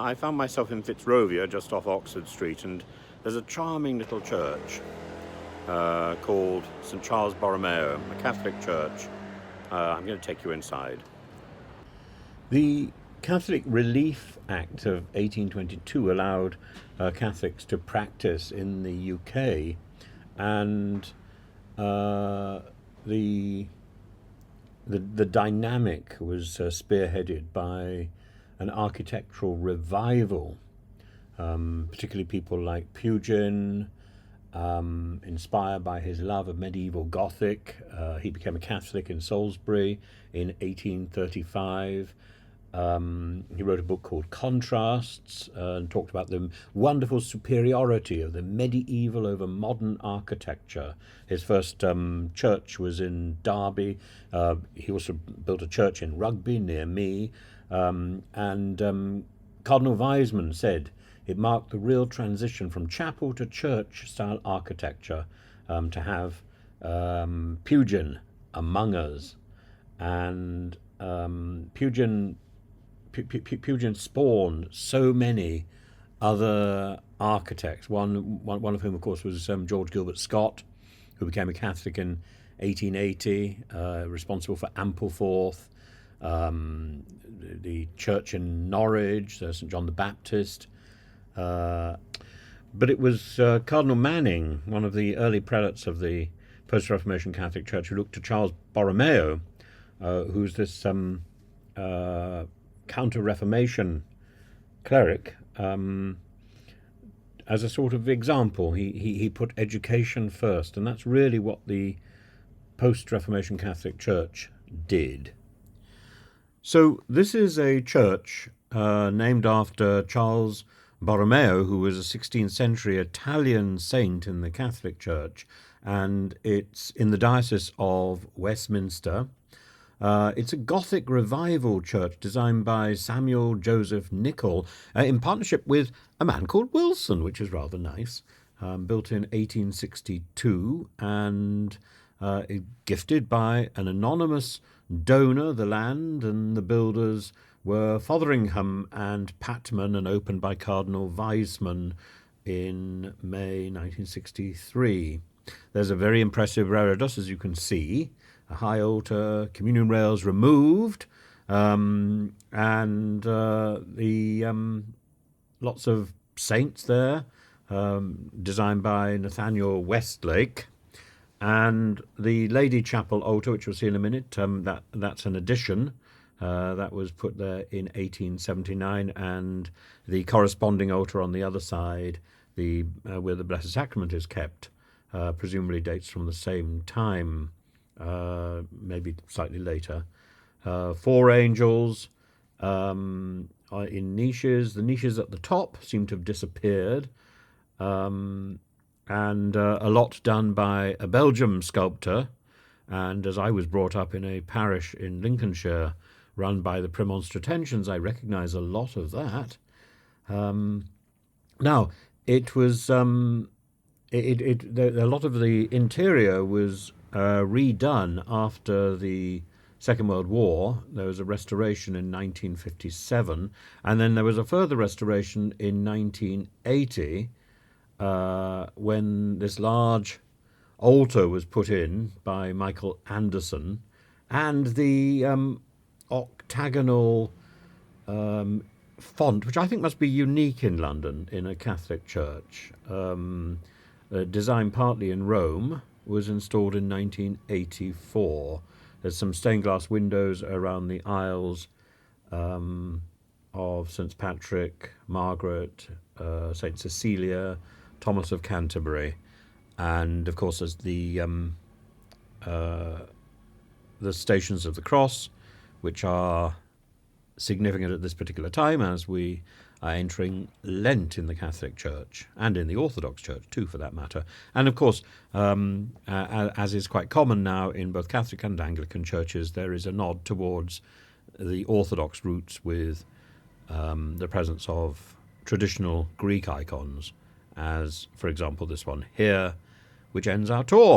I found myself in Fitzrovia, just off Oxford Street, and there's a charming little church called St. Charles Borromeo, a Catholic church. I'm going to take you inside. The Catholic Relief Act of 1822 allowed Catholics to practice in the UK, and the dynamic was spearheaded by an architectural revival, particularly people like Pugin, inspired by his love of medieval Gothic. He became a Catholic in Salisbury in 1835. He wrote a book called Contrasts and talked about the wonderful superiority of the medieval over modern architecture. His first church was in Derby. He also built a church in Rugby near me. And Cardinal Wiseman said it marked the real transition from chapel to church-style architecture to have Pugin among us. And Pugin spawned so many other architects. One of whom, of course, was George Gilbert Scott, who became a Catholic in 1880, responsible for Ampleforth, the church in Norwich, St. John the Baptist. But it was Cardinal Manning, one of the early prelates of the post-Reformation Catholic Church, who looked to Charles Borromeo, who's this counter-Reformation cleric, as a sort of example. He put education first, and that's really what the post-Reformation Catholic Church did. So this is a church named after Charles Borromeo, who was a 16th century Italian saint in the Catholic Church, and it's in the Diocese of Westminster. It's a Gothic revival church designed by Samuel Joseph Nicol in partnership with a man called Wilson, which is rather nice. Built in 1862 and gifted by an anonymous donor, the land, and the builders were Fotheringham and Patman, and opened by Cardinal Wiseman in May 1963. There's a very impressive reredos, as you can see. A high altar, communion rails removed, and lots of saints there, designed by Nathaniel Westlake. And the Lady Chapel altar, which we'll see in a minute, that's an addition. That was put there in 1879, and the corresponding altar on the other side, where the Blessed Sacrament is kept, presumably dates from the same time. Maybe slightly later. 4 angels are in niches. The niches at the top seem to have disappeared, and a lot done by a Belgium sculptor. And as I was brought up in a parish in Lincolnshire run by the Premonstratensians, I recognise a lot of that. Now, it was a lot of the interior was redone after the Second World War. There was a restoration in 1957, and then there was a further restoration in 1980 when this large altar was put in by Michael Anderson, and the octagonal font, which I think must be unique in London in a Catholic church, designed partly in Rome, was installed in 1984. There's some stained glass windows around the aisles of St. Patrick, Margaret, St. Cecilia, Thomas of Canterbury, and of course there's the Stations of the Cross, which are significant at this particular time as we are entering Lent in the Catholic Church, and in the Orthodox Church too, for that matter. And of course, as is quite common now in both Catholic and Anglican churches, there is a nod towards the Orthodox roots with the presence of traditional Greek icons, as, for example, this one here, which ends our tour.